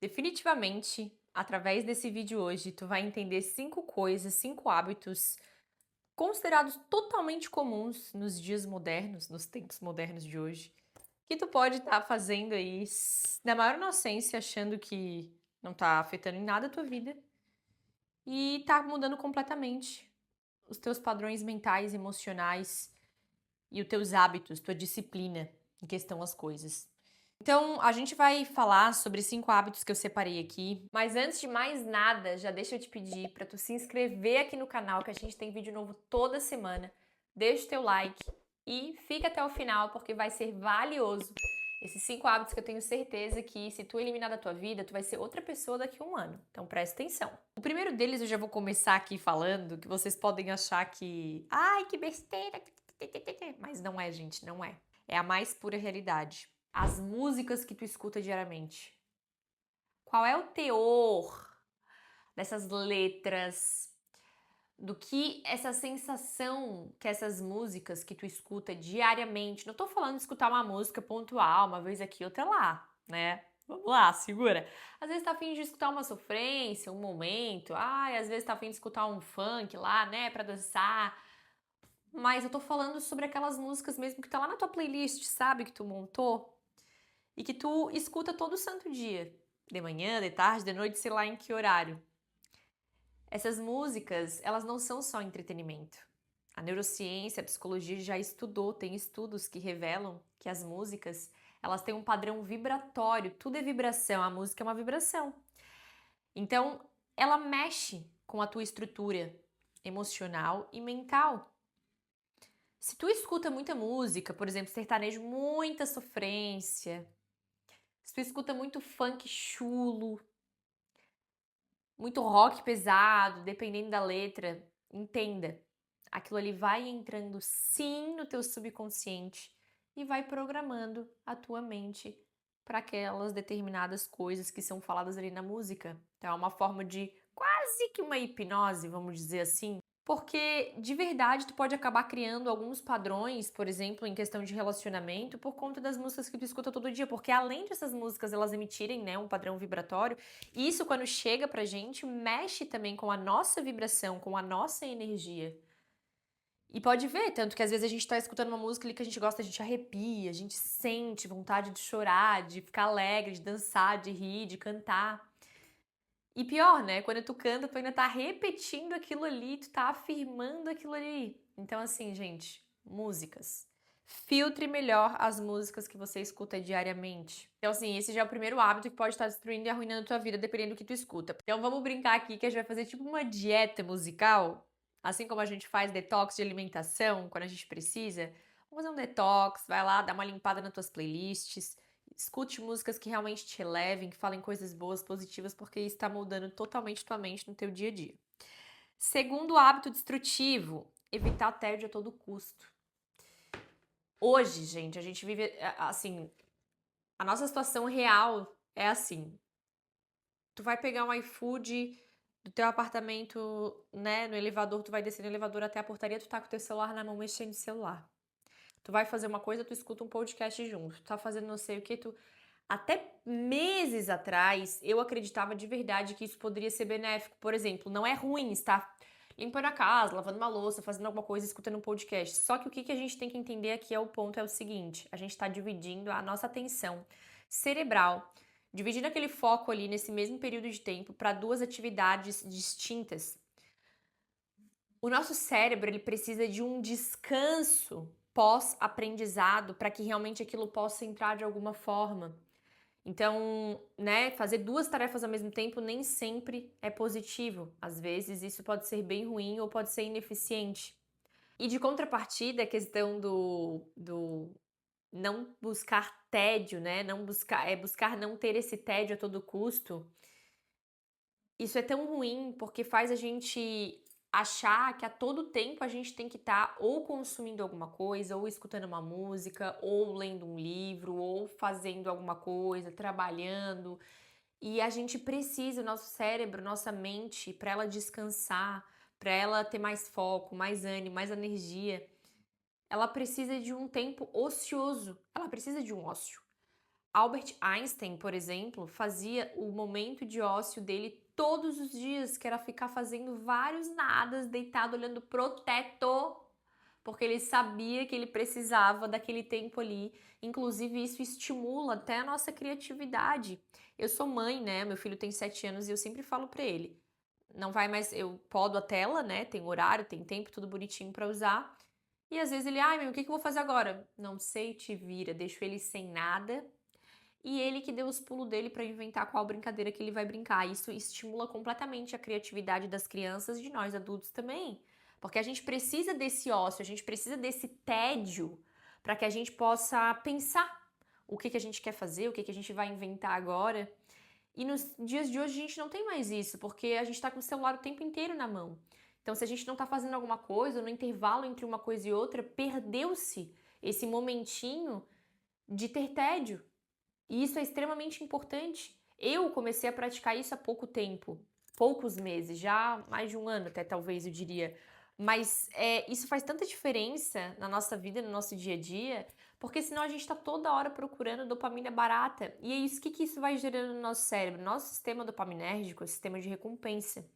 Definitivamente, através desse vídeo hoje, tu vai entender 5 coisas, 5 hábitos considerados totalmente comuns nos dias modernos, nos tempos modernos de hoje, que tu pode estar fazendo aí na maior inocência, achando que não tá afetando em nada a tua vida e tá mudando completamente os teus padrões mentais, emocionais e os teus hábitos, tua disciplina em questão às coisas. Então, a gente vai falar sobre 5 hábitos que eu separei aqui, mas antes de mais nada, já deixa eu te pedir para tu se inscrever aqui no canal, que a gente tem vídeo novo toda semana. Deixa o teu like e fica até o final, porque vai ser valioso. Esses 5 hábitos que eu tenho certeza que se tu eliminar da tua vida, tu vai ser outra pessoa daqui a um ano. Então presta atenção. O primeiro deles eu já vou começar aqui falando, que vocês podem achar que, ai, que besteira, mas não é, gente, não é. É a mais pura realidade. As músicas que tu escuta diariamente. Qual é o teor dessas letras? Do que essa sensação que essas músicas que tu escuta diariamente, não tô falando de escutar uma música pontual, uma vez aqui, outra lá, né? Vamos lá, segura. Às vezes tá afim de escutar uma sofrência, um momento, ai, às vezes tá afim de escutar um funk lá, né, pra dançar. Mas eu tô falando sobre aquelas músicas mesmo que tá lá na tua playlist, sabe, que tu montou e que tu escuta todo santo dia, de manhã, de tarde, de noite, sei lá em que horário. Essas músicas, elas não são só entretenimento. A neurociência, a psicologia já estudou, tem estudos que revelam que as músicas, elas têm um padrão vibratório, tudo é vibração, a música é uma vibração. Então, ela mexe com a tua estrutura emocional e mental. Se tu escuta muita música, por exemplo, sertanejo, muita sofrência, se tu escuta muito funk chulo, muito rock pesado, dependendo da letra, entenda, aquilo ali vai entrando sim no teu subconsciente e vai programando a tua mente para aquelas determinadas coisas que são faladas ali na música. Então é uma forma de quase que uma hipnose, vamos dizer assim, porque de verdade tu pode acabar criando alguns padrões, por exemplo, em questão de relacionamento, por conta das músicas que tu escuta todo dia, porque além dessas músicas elas emitirem, né, um padrão vibratório, isso quando chega pra gente mexe também com a nossa vibração, com a nossa energia. E pode ver, tanto que às vezes a gente tá escutando uma música ali que a gente gosta, a gente arrepia, a gente sente vontade de chorar, de ficar alegre, de dançar, de rir, de cantar. E pior, né? Quando tu canta, tu ainda tá repetindo aquilo ali, tu tá afirmando aquilo ali. Então, assim, gente, músicas. Filtre melhor as músicas que você escuta diariamente. Então, assim, esse já é o primeiro hábito que pode estar destruindo e arruinando a tua vida, dependendo do que tu escuta. Então, vamos brincar aqui que a gente vai fazer tipo uma dieta musical. Assim como a gente faz detox de alimentação quando a gente precisa. Vamos fazer um detox, vai lá, dá uma limpada nas tuas playlists. Escute músicas que realmente te elevem, que falem coisas boas, positivas, porque isso está moldando totalmente tua mente no teu dia a dia. Segundo hábito destrutivo, evitar tédio a todo custo. Hoje, gente, a gente vive assim, a nossa situação real é assim. Tu vai pegar um iFood do teu apartamento, né, no elevador, tu vai descer no elevador até a portaria, tu tá com o teu celular na mão mexendo no celular. Tu vai fazer uma coisa, tu escuta um podcast junto. Tu tá fazendo não sei o que, tu até meses atrás, eu acreditava de verdade que isso poderia ser benéfico. Por exemplo, não é ruim estar limpando a casa, lavando uma louça, fazendo alguma coisa, escutando um podcast. Só que o que a gente tem que entender aqui é o ponto é o seguinte: a gente está dividindo a nossa atenção cerebral, dividindo aquele foco ali nesse mesmo período de tempo para duas atividades distintas. O nosso cérebro ele precisa de um descanso pós-aprendizado para que realmente aquilo possa entrar de alguma forma. Então, né, fazer duas tarefas ao mesmo tempo nem sempre é positivo. Às vezes isso pode ser bem ruim ou pode ser ineficiente. E de contrapartida, a questão do não buscar tédio, né? Não buscar, buscar não ter esse tédio a todo custo. Isso é tão ruim porque faz a gente achar que a todo tempo a gente tem que estar ou consumindo alguma coisa, ou escutando uma música, ou lendo um livro, ou fazendo alguma coisa, trabalhando. E a gente precisa, o nosso cérebro, nossa mente, para ela descansar, para ela ter mais foco, mais ânimo, mais energia, ela precisa de um tempo ocioso, ela precisa de um ócio. Albert Einstein, por exemplo, fazia o momento de ócio dele todos os dias, que era ficar fazendo vários nadas, deitado olhando pro teto, porque ele sabia que ele precisava daquele tempo ali. Inclusive, isso estimula até a nossa criatividade. Eu sou mãe, né? Meu filho tem 7 anos e eu sempre falo pra ele: não vai mais, eu podo a tela, né? Tem horário, tem tempo, tudo bonitinho pra usar. E às vezes ele, ai, meu, o que que eu vou fazer agora? Não sei, te vira, deixo ele sem nada. E ele que deu os pulos dele pra inventar qual brincadeira que ele vai brincar. Isso estimula completamente a criatividade das crianças e de nós adultos também. Porque a gente precisa desse ócio, a gente precisa desse tédio para que a gente possa pensar o que a gente quer fazer, o que a gente vai inventar agora. E nos dias de hoje a gente não tem mais isso, porque a gente está com o celular o tempo inteiro na mão. Então, se a gente não está fazendo alguma coisa, no intervalo entre uma coisa e outra, perdeu-se esse momentinho de ter tédio. E isso é extremamente importante. Eu comecei a praticar isso há pouco tempo, poucos meses, já mais de um ano até talvez eu diria. Mas isso faz tanta diferença na nossa vida, no nosso dia a dia, porque senão a gente está toda hora procurando dopamina barata. E é isso que isso vai gerando no nosso cérebro. Nosso sistema dopaminérgico é o sistema de recompensa.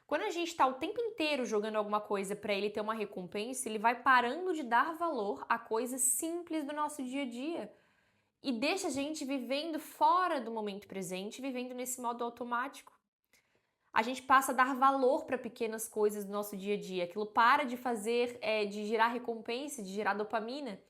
Quando a gente está o tempo inteiro jogando alguma coisa para ele ter uma recompensa, ele vai parando de dar valor a coisas simples do nosso dia a dia e deixa a gente vivendo fora do momento presente, vivendo nesse modo automático. A gente passa a dar valor para pequenas coisas do nosso dia a dia. Aquilo para de fazer, de gerar recompensa, de gerar dopamina.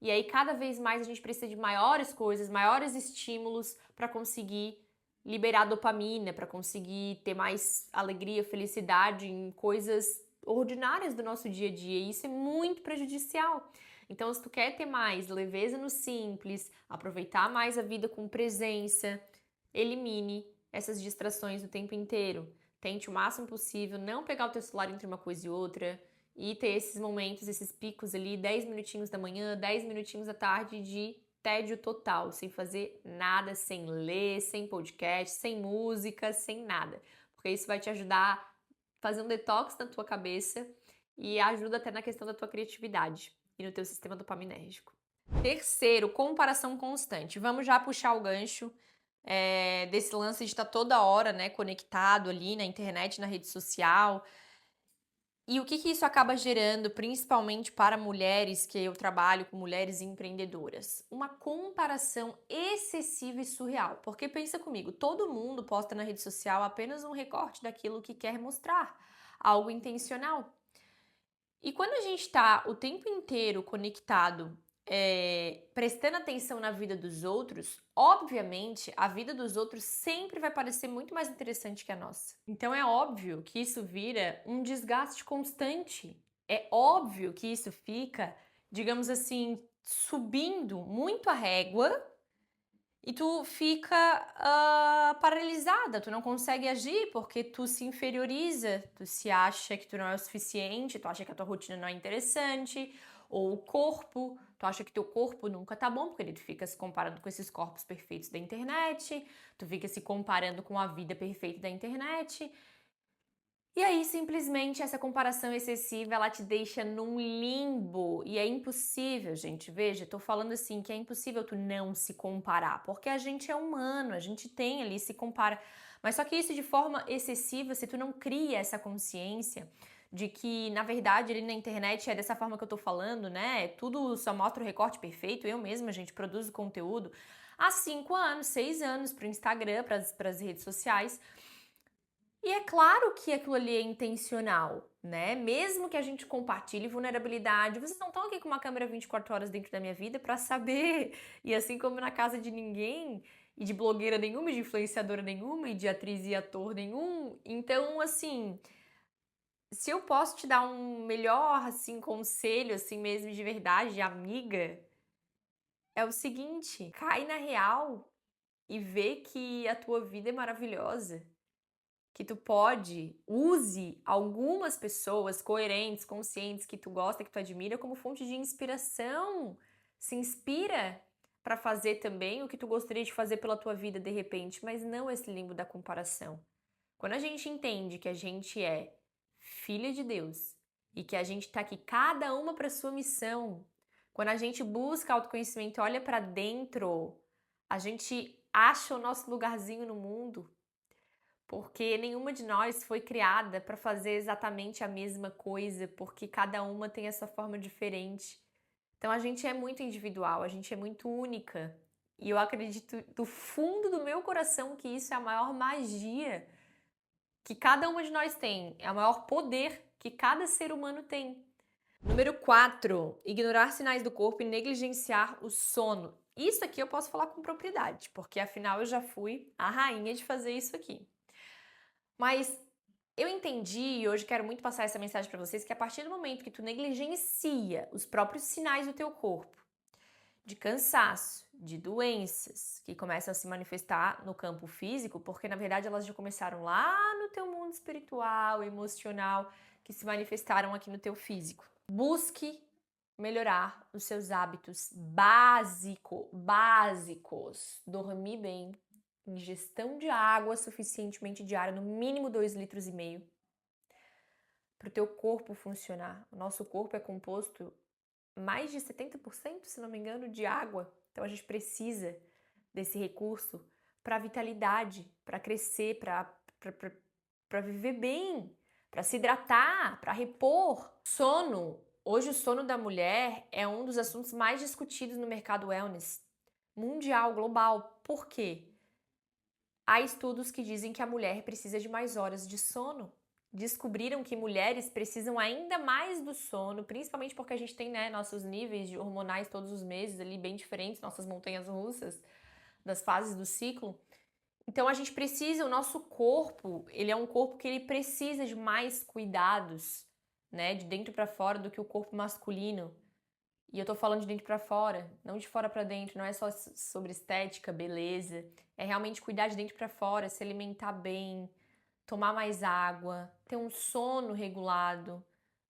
E aí, cada vez mais, a gente precisa de maiores coisas, maiores estímulos para conseguir liberar dopamina, para conseguir ter mais alegria, felicidade em coisas ordinárias do nosso dia a dia. E isso é muito prejudicial. Então, se tu quer ter mais leveza no simples, aproveitar mais a vida com presença, elimine essas distrações o tempo inteiro. Tente o máximo possível não pegar o teu celular entre uma coisa e outra e ter esses momentos, esses picos ali, 10 minutinhos da manhã, 10 minutinhos da tarde de tédio total, sem fazer nada, sem ler, sem podcast, sem música, sem nada. Porque isso vai te ajudar a fazer um detox na tua cabeça e ajuda até na questão da tua criatividade e no teu sistema dopaminérgico. Terceiro, comparação constante. Vamos já puxar o gancho desse lance de estar toda hora, né, conectado ali na internet, na rede social. E o que isso acaba gerando, principalmente para mulheres, que eu trabalho com mulheres empreendedoras? Uma comparação excessiva e surreal. Porque pensa comigo, todo mundo posta na rede social apenas um recorte daquilo que quer mostrar, algo intencional. E quando a gente está o tempo inteiro conectado, prestando atenção na vida dos outros, obviamente a vida dos outros sempre vai parecer muito mais interessante que a nossa. Então é óbvio que isso vira um desgaste constante. É óbvio que isso fica, digamos assim, subindo muito a régua e tu fica paralisada, tu não consegue agir porque tu se inferioriza, tu se acha que tu não é o suficiente, tu acha que a tua rotina não é interessante, ou o corpo, tu acha que teu corpo nunca tá bom, porque tu fica se comparando com esses corpos perfeitos da internet, tu fica se comparando com a vida perfeita da internet. E aí, simplesmente, essa comparação excessiva, ela te deixa num limbo. E é impossível, gente. Veja, tô falando assim, que é impossível tu não se comparar. Porque a gente é humano, a gente tem ali, se compara. Mas só que isso de forma excessiva, se tu não cria essa consciência de que, na verdade, ali na internet é dessa forma que eu tô falando, né? Tudo só mostra o recorte perfeito. Eu mesma, gente, produzo conteúdo há 5 anos, 6 anos pro Instagram, pras redes sociais. E é claro que aquilo ali é intencional, né? Mesmo que a gente compartilhe vulnerabilidade, vocês não estão aqui com uma câmera 24 horas dentro da minha vida para saber. E assim como na casa de ninguém, e de blogueira nenhuma, e de influenciadora nenhuma, e de atriz e ator nenhum. Então, assim, se eu posso te dar um melhor, assim, conselho, assim mesmo, de verdade, de amiga, é o seguinte: cai na real e vê que a tua vida é maravilhosa, que tu use algumas pessoas coerentes, conscientes, que tu gosta, que tu admira, como fonte de inspiração. Se inspira para fazer também o que tu gostaria de fazer pela tua vida de repente, mas não esse limbo da comparação. Quando a gente entende que a gente é filha de Deus e que a gente tá aqui cada uma para sua missão, quando a gente busca autoconhecimento, olha para dentro, A gente acha o nosso lugarzinho no mundo porque nenhuma de nós foi criada para fazer exatamente a mesma coisa, porque cada uma tem a sua forma diferente. Então a gente é muito individual, a gente é muito única. E eu acredito do fundo do meu coração que isso é a maior magia que cada uma de nós tem, é o maior poder que cada ser humano tem. Número 4, ignorar sinais do corpo e negligenciar o sono. Isso aqui eu posso falar com propriedade, porque afinal eu já fui a rainha de fazer isso aqui. Mas eu entendi e hoje quero muito passar essa mensagem para vocês que a partir do momento que tu negligencia os próprios sinais do teu corpo, de cansaço, de doenças que começam a se manifestar no campo físico, porque na verdade elas já começaram lá no teu mundo espiritual, emocional, que se manifestaram aqui no teu físico. Busque melhorar os seus hábitos básicos. Dormir bem, ingestão de água suficientemente diária, no mínimo 2,5 litros, para o teu corpo funcionar. O nosso corpo é composto mais de 70%, se não me engano, de água. Então a gente precisa desse recurso para vitalidade, para crescer, para viver bem, para se hidratar, para repor. Sono. Hoje o sono da mulher é um dos assuntos mais discutidos no mercado wellness mundial, global. Por quê? Há estudos que dizem que a mulher precisa de mais horas de sono. Descobriram que mulheres precisam ainda mais do sono, principalmente porque a gente tem, né, nossos níveis de hormonais todos os meses ali bem diferentes, nossas montanhas russas das fases do ciclo. Então a gente precisa, o nosso corpo, ele é um corpo que ele precisa de mais cuidados, né, de dentro para fora do que o corpo masculino. E eu tô falando de dentro pra fora, não de fora pra dentro, não é só sobre estética, beleza. É realmente cuidar de dentro pra fora, se alimentar bem, tomar mais água, ter um sono regulado,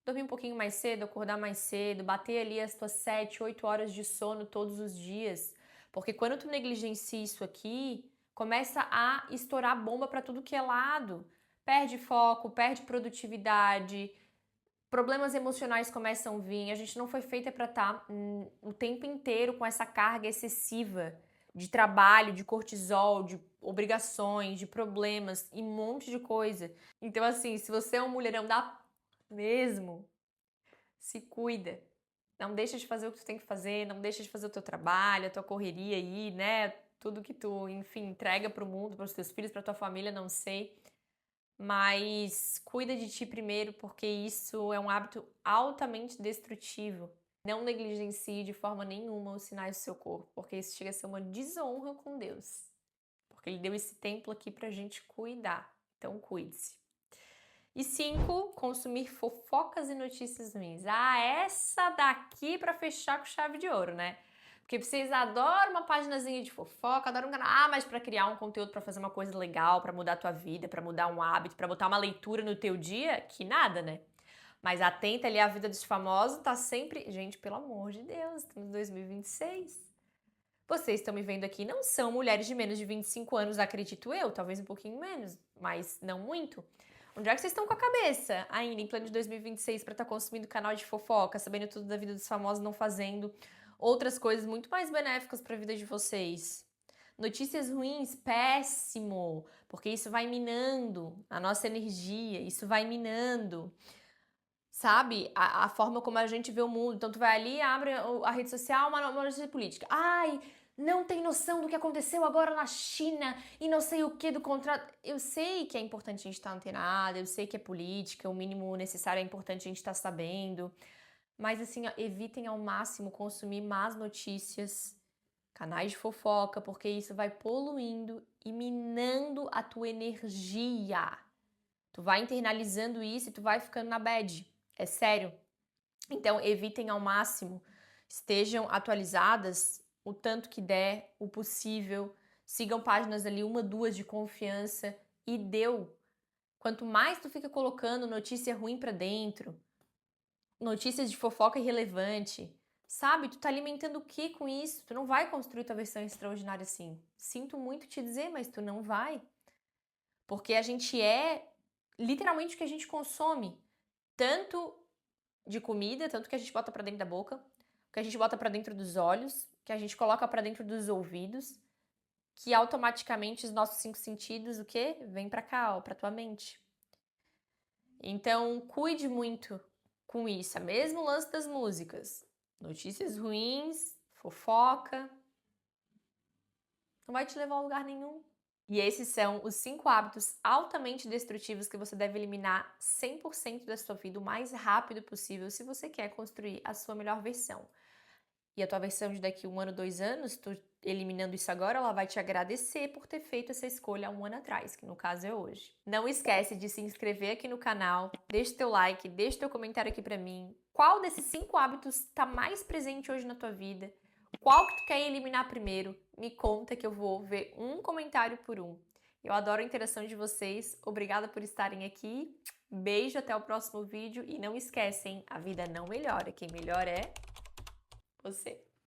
dormir um pouquinho mais cedo, acordar mais cedo, bater ali as tuas 7, 8 horas de sono todos os dias. Porque quando tu negligencia isso aqui, começa a estourar bomba pra tudo que é lado. Perde foco, perde produtividade, problemas emocionais começam a vir, a gente não foi feita para estar o tempo inteiro com essa carga excessiva de trabalho, de cortisol, de obrigações, de problemas e um monte de coisa. Então, assim, se você é um mulherão da mesmo, se cuida. Não deixa de fazer o que tu tem que fazer, não deixa de fazer o teu trabalho, a tua correria aí, né? Tudo que tu, enfim, entrega pro mundo, pros teus filhos, pra tua família, não sei. Mas cuida de ti primeiro, porque isso é um hábito altamente destrutivo. Não negligencie de forma nenhuma os sinais do seu corpo, porque isso chega a ser uma desonra com Deus. Porque Ele deu esse templo aqui pra gente cuidar. Então, cuide-se. E 5, consumir fofocas e notícias ruins. Ah, essa daqui pra fechar com chave de ouro, né? Porque vocês adoram uma paginazinha de fofoca, adoram um canal. Ah, mas pra criar um conteúdo, pra fazer uma coisa legal, pra mudar a tua vida, pra mudar um hábito, pra botar uma leitura no teu dia, que nada, né? Mas atenta ali à vida dos famosos, tá sempre... Gente, pelo amor de Deus, estamos em 2026. Vocês estão me vendo aqui, não são mulheres de menos de 25 anos, acredito eu, talvez um pouquinho menos, mas não muito. Onde é que vocês estão com a cabeça ainda em plano de 2026 para estar consumindo canal de fofoca, sabendo tudo da vida dos famosos, não fazendo outras coisas muito mais benéficas para a vida de vocês? Notícias ruins, péssimo, porque isso vai minando a nossa energia, isso vai minando, sabe? A forma como a gente vê o mundo. Então tu vai ali, abre a rede social, uma notícia política. Ai, não tem noção do que aconteceu agora na China e não sei o que do contrato. Eu sei que é importante a gente estar antenado, eu sei que é política, o mínimo necessário é importante a gente estar sabendo. Mas assim, ó, evitem ao máximo consumir más notícias, canais de fofoca, porque isso vai poluindo e minando a tua energia. Tu vai internalizando isso e tu vai ficando na bad. É sério. Então, evitem ao máximo, estejam atualizadas o tanto que der, o possível. Sigam páginas ali, uma, duas de confiança e deu. Quanto mais tu fica colocando notícia ruim pra dentro, notícias de fofoca irrelevante, sabe? Tu tá alimentando o que com isso? Tu não vai construir tua versão extraordinária assim. Sinto muito te dizer, mas tu não vai. Porque a gente é literalmente o que a gente consome. Tanto de comida, tanto que a gente bota pra dentro da boca, que a gente bota pra dentro dos olhos, que a gente coloca pra dentro dos ouvidos, que automaticamente os nossos 5 sentidos, o quê? Vem pra cá, ó, pra tua mente. Então, cuide muito com isso. É mesmo o lance das músicas. Notícias ruins, fofoca, não vai te levar a lugar nenhum. E esses são os 5 hábitos altamente destrutivos que você deve eliminar 100% da sua vida o mais rápido possível se você quer construir a sua melhor versão. E a tua versão de daqui 1 ano, 2 anos, tu eliminando isso agora, ela vai te agradecer por ter feito essa escolha há 1 ano atrás, que no caso é hoje. Não esquece de se inscrever aqui no canal, deixa teu like, deixa teu comentário aqui pra mim. Qual desses 5 hábitos está mais presente hoje na tua vida? Qual que tu quer eliminar primeiro? Me conta que eu vou ver um comentário por um. Eu adoro a interação de vocês. Obrigada por estarem aqui. Beijo, até o próximo vídeo. E não esquecem, a vida não melhora. Quem melhora é você.